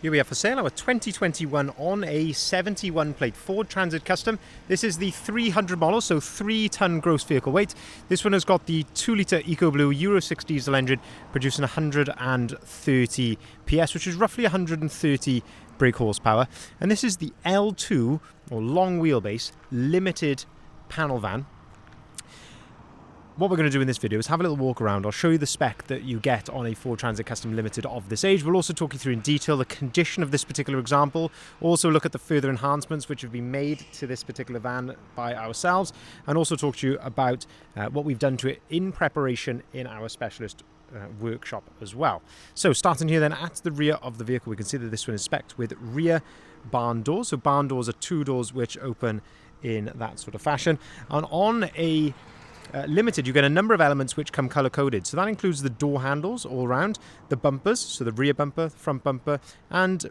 Here we have for sale our 2021 on a 71 plate Ford Transit Custom. This is the 300 model, so 3-ton gross vehicle weight. This one has got the 2-litre EcoBlue Euro 6 diesel engine producing 130 PS, which is roughly 130 brake horsepower. And this is the L2, or long wheelbase, limited panel van. What we're going to do in this video is have a little walk around. I'll show you the spec that you get on a Ford Transit Custom Limited of this age. We'll also talk you through in detail the condition of this particular example. Also look at the further enhancements which have been made to this particular van by ourselves, and also talk to you about what we've done to it in preparation in our specialist workshop as well. So starting here then at the rear of the vehicle, we can see that this one is spec'd with rear barn doors. So barn doors are two doors which open in that sort of fashion. And on a Limited, you get a number of elements which come color-coded. So that includes the door handles all around, the bumpers, so the rear bumper, front bumper, and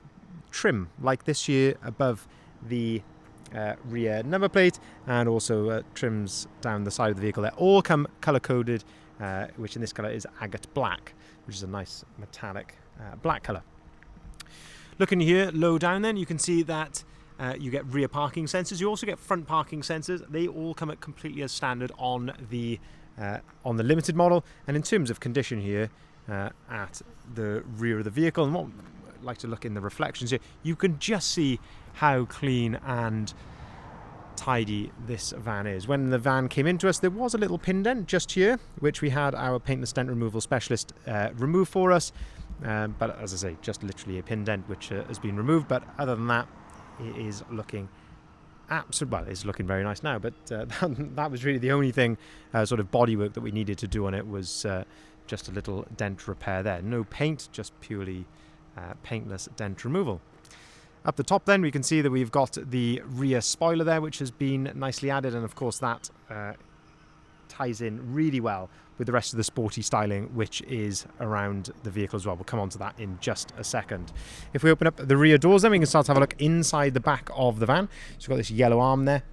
trim, like this here above the rear number plate, and also trims down the side of the vehicle. They all come color-coded, which in this color is agate black, which is a nice metallic black color. Looking here, low down then, you can see that you get rear parking sensors. You also get front parking sensors. They all come at completely as standard on the limited model. And in terms of condition here, at the rear of the vehicle, and what I'd like to look in the reflections here, you can just see how clean and tidy this van is. When the van came into us, there was a little pin dent just here, which we had our paintless dent removal specialist remove for us. But as I say, just literally a pin dent which has been removed. But other than that, it is looking absolutely, well, it's looking very nice now, but that was really the only thing, sort of bodywork that we needed to do on it was just a little dent repair there. No paint, just purely paintless dent removal. Up the top then, we can see that we've got the rear spoiler there, which has been nicely added, and of course that ties in really well with the rest of the sporty styling which is around the vehicle as well. We'll come on to that in just a second. If we open up the rear doors then, we can start to have a look inside the back of the van. So we've got this yellow arm there.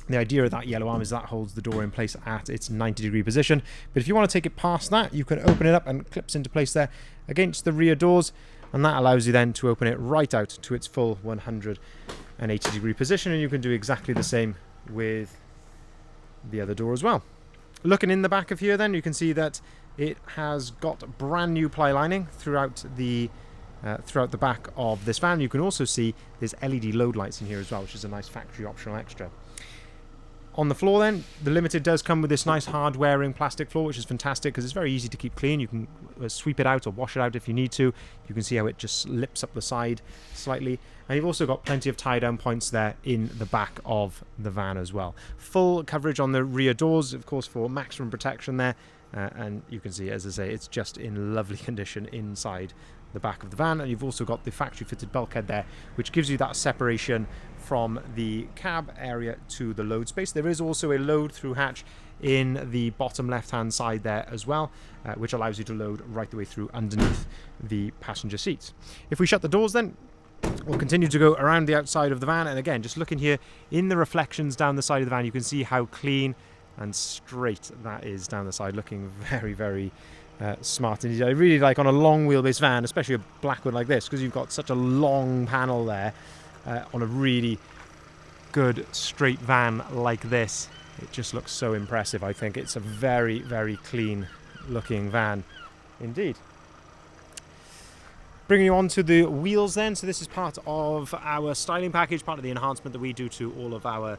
The idea of that yellow arm is that holds the door in place at its 90-degree position. But if you want to take it past that, you can open it up and it clips into place there against the rear doors, and that allows you then to open it right out to its full 180-degree position, and you can do exactly the same with the other door as well. Looking in the back of here then, you can see that it has got brand new ply lining throughout the back of this van. You can also see there's LED load lights in here as well, which is a nice factory optional extra. On the floor then, the Limited does come with this nice hard wearing plastic floor, which is fantastic because it's very easy to keep clean. You can sweep it out or wash it out if you need to. You can see how it just slips up the side slightly. And you've also got plenty of tie-down points there in the back of the van as well. Full coverage on the rear doors, of course, for maximum protection there. And you can see, as I say, it's just in lovely condition inside the back of the van. And you've also got the factory-fitted bulkhead there, which gives you that separation from the cab area to the load space. There is also a load-through hatch in the bottom left-hand side there as well, which allows you to load right the way through underneath the passenger seats. If we shut the doors then, we'll continue to go around the outside of the van, and again, just looking here in the reflections down the side of the van, you can see how clean and straight that is down the side, looking very, very smart indeed. I really like on a long wheelbase van, especially a black one like this, because you've got such a long panel there on a really good straight van like this. It just looks so impressive. I think it's a very, very clean looking van indeed. Bringing you on to the wheels then. So this is part of our styling package, part of the enhancement that we do to all of our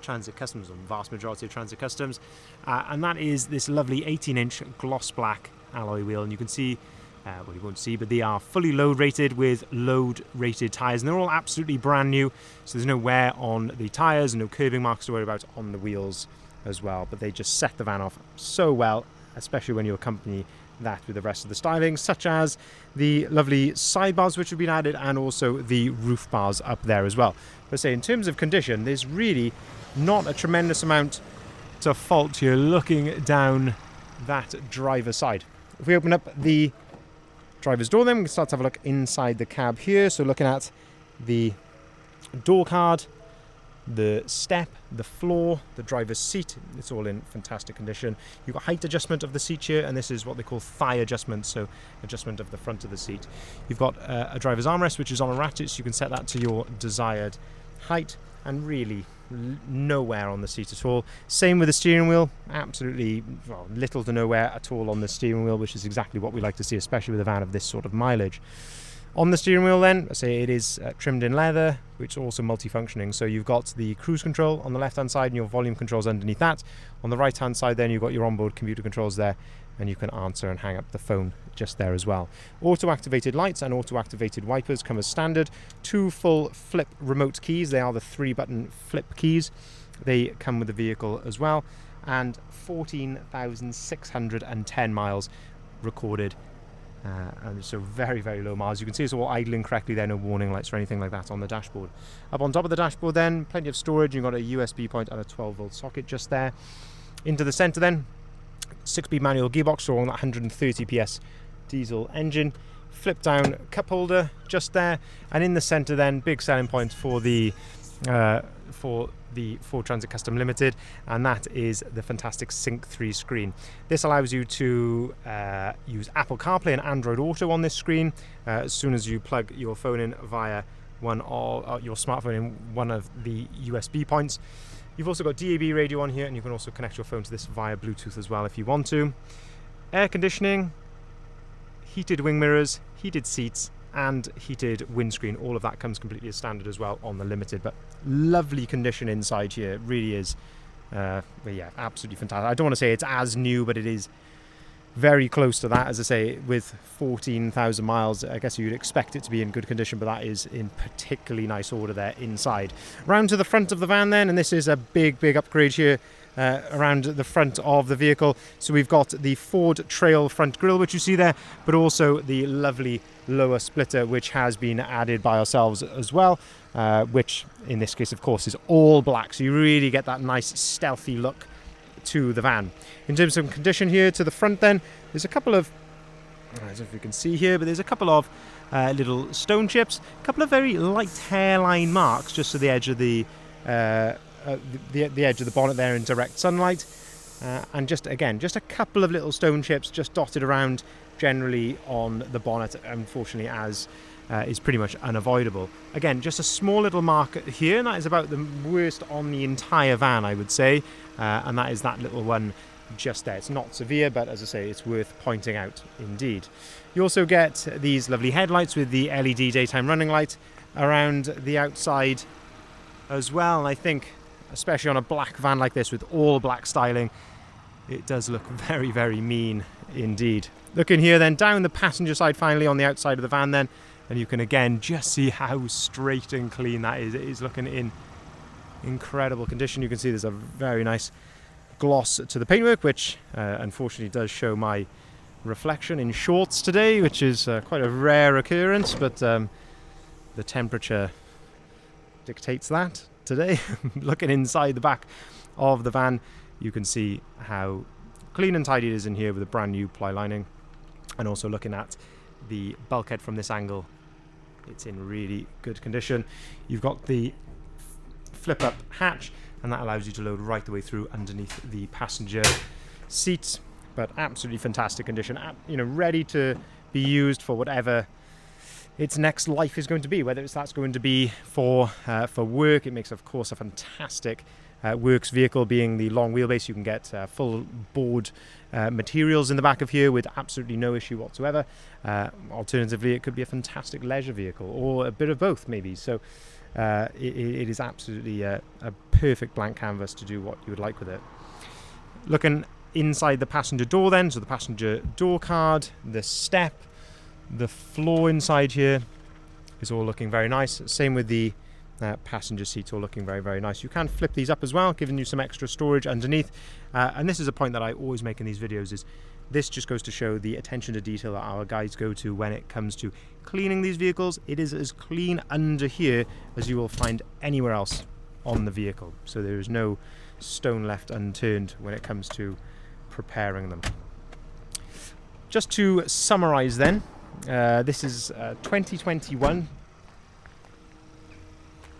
Transit Customs, or the vast majority of Transit Customs. And that is this lovely 18-inch gloss black alloy wheel. And you can see, well, you won't see, but they are fully load rated with load rated tyres. And they're all absolutely brand new. So there's no wear on the tyres and no curbing marks to worry about on the wheels as well. But they just set the van off so well, especially when you accompany that with the rest of the styling, such as the lovely sidebars which have been added, and also the roof bars up there as well. But say in terms of condition, there's really not a tremendous amount to fault here looking down that driver's side. If we open up the driver's door then, we can start to have a look inside the cab here. So looking at the door card, the step, the floor, the driver's seat, it's all in fantastic condition. You've got height adjustment of the seat here, and this is what they call thigh adjustment, so adjustment of the front of the seat. You've got a driver's armrest, which is on a ratchet, so you can set that to your desired height, and really no wear on the seat at all. Same with the steering wheel, absolutely little to no wear at all on the steering wheel, which is exactly what we like to see, especially with a van of this sort of mileage. On the steering wheel then, I say it is trimmed in leather, which is also multifunctioning. So you've got the cruise control on the left hand side and your volume controls underneath that. On the right hand side then you've got your onboard computer controls there, and you can answer and hang up the phone just there as well. Auto activated lights and auto activated wipers come as standard. 2 full flip remote keys, they are the 3-button flip keys. They come with the vehicle as well, and 14,610 miles recorded. And so very, very low miles. You can see it's all idling correctly there, no warning lights or anything like that on the dashboard. Up on top of the dashboard then, plenty of storage. You've got a USB point and a 12-volt socket just there. Into the centre then, 6-speed manual gearbox, so on that 130 PS diesel engine. Flip down cup holder just there. And in the centre then, big selling point for the Ford Transit Custom Limited, and that is the fantastic Sync 3 screen. This allows you to use Apple CarPlay and Android Auto on this screen as soon as you plug your phone in via your smartphone in one of the USB points. You've also got DAB radio on here, and you can also connect your phone to this via Bluetooth as well if you want to. Air conditioning, heated wing mirrors, heated seats, and heated windscreen. All of that comes completely as standard as well on the Limited, but lovely condition inside here. It really is but yeah, absolutely fantastic. I don't want to say it's as new, but it is very close to that. As I say, with 14,000 miles, I guess you'd expect it to be in good condition, but that is in particularly nice order there inside. Round to the front of the van then, and this is a big upgrade here around the front of the vehicle. So we've got the Ford Trail front grille, which you see there, but also the lovely lower splitter, which has been added by ourselves as well, which in this case of course is all black, so you really get that nice stealthy look to the van. In terms of condition here to the front then, there's a couple of, I don't know if you can see here, but there's a couple of little stone chips, a couple of very light hairline marks just to the edge of the edge of the bonnet there in direct sunlight, and just a couple of little stone chips just dotted around generally on the bonnet, unfortunately, as is pretty much unavoidable. Again, just a small little mark here, and that is about the worst on the entire van, I would say, and that is that little one just there. It's not severe, but as I say, it's worth pointing out indeed. You also get these lovely headlights with the LED daytime running light around the outside as well, and I think especially on a black van like this with all black styling, it does look very, very mean indeed. Looking here then down the passenger side finally on the outside of the van then, and you can again just see how straight and clean that is. It is looking in incredible condition. You can see there's a very nice gloss to the paintwork, which unfortunately does show my reflection in shorts today, which is quite a rare occurrence, but the temperature dictates that today. Looking inside the back of the van, you can see how clean and tidy it is in here with a brand new ply lining, and also looking at the bulkhead from this angle, it's in really good condition. You've got the flip up hatch, and that allows you to load right the way through underneath the passenger seats, but absolutely fantastic condition, ready to be used for whatever its next life is going to be, whether that's going to be for work. It makes of course a fantastic works vehicle, being the long wheelbase. You can get full board materials in the back of here with absolutely no issue whatsoever. Alternatively, it could be a fantastic leisure vehicle, or a bit of both maybe. So it is absolutely a perfect blank canvas to do what you would like with it. Looking inside the passenger door then, so the passenger door card, the step, the floor inside here is all looking very nice. Same with the passenger seats, all looking very, very nice. You can flip these up as well, giving you some extra storage underneath. And this is a point that I always make in these videos, is this just goes to show the attention to detail that our guys go to when it comes to cleaning these vehicles. It is as clean under here as you will find anywhere else on the vehicle. So there is no stone left unturned when it comes to preparing them. Just to summarize then, this is 2021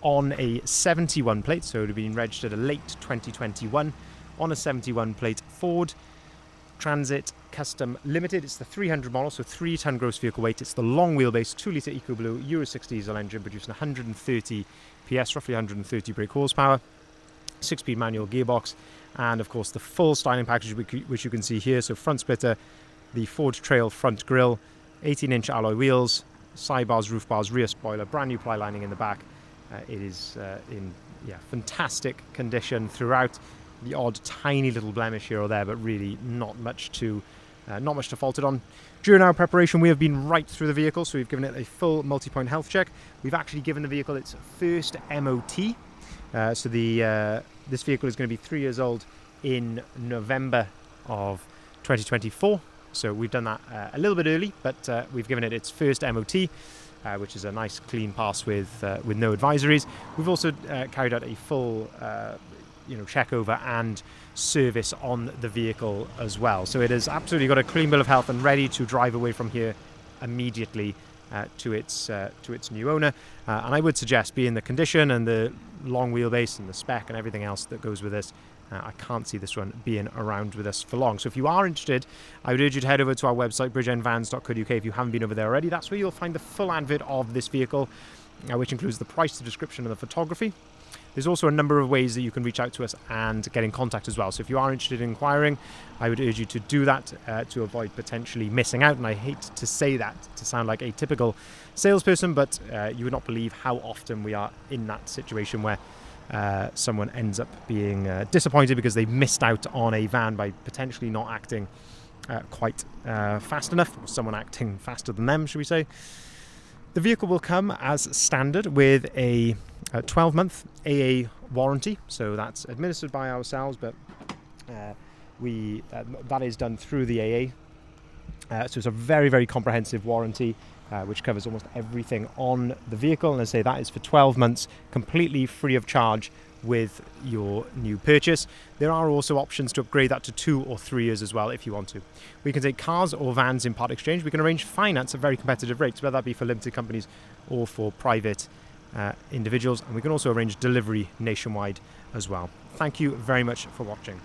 on a 71 plate, so it would have been registered a late 2021 on a 71 plate Ford Transit Custom Limited. It's the 300 model, so 3 ton gross vehicle weight. It's the long wheelbase 2 litre EcoBlue Euro 6 diesel engine producing 130 PS, roughly 130 brake horsepower, 6-speed manual gearbox, and of course the full styling package which you can see here. So front splitter, the Ford Trail front grille, 18-inch alloy wheels, side bars, roof bars, rear spoiler, brand new ply lining in the back. It is in fantastic condition throughout. The odd tiny little blemish here or there, but really not much to fault it on. During our preparation, we have been right through the vehicle, so we've given it a full multi-point health check. We've actually given the vehicle its first MOT. This vehicle is going to be 3 years old in November of 2024. So we've done that a little bit early, but we've given it its first MOT, which is a nice clean pass with no advisories. We've also carried out a full check over and service on the vehicle as well. So it has absolutely got a clean bill of health and ready to drive away from here immediately to its new owner. And I would suggest, being the condition and the long wheelbase and the spec and everything else that goes with this, I can't see this one being around with us for long. So if you are interested, I would urge you to head over to our website, bridgeendvans.co.uk, if you haven't been over there already. That's where you'll find the full advert of this vehicle, which includes the price, the description, and the photography. There's also a number of ways that you can reach out to us and get in contact as well. So if you are interested in inquiring, I would urge you to do that to avoid potentially missing out. And I hate to say that to sound like a typical salesperson, but you would not believe how often we are in that situation where someone ends up being disappointed because they missed out on a van by potentially not acting quite fast enough, or someone acting faster than them, should we say. The vehicle will come as standard with a 12-month AA warranty, so that's administered by ourselves, but that is done through the AA. So it's a very, very comprehensive warranty, which covers almost everything on the vehicle. And I say that is for 12 months, completely free of charge with your new purchase. There are also options to upgrade that to 2 or 3 years as well if you want to. We can take cars or vans in part exchange. We can arrange finance at very competitive rates, whether that be for limited companies or for private individuals. And we can also arrange delivery nationwide as well. Thank you very much for watching.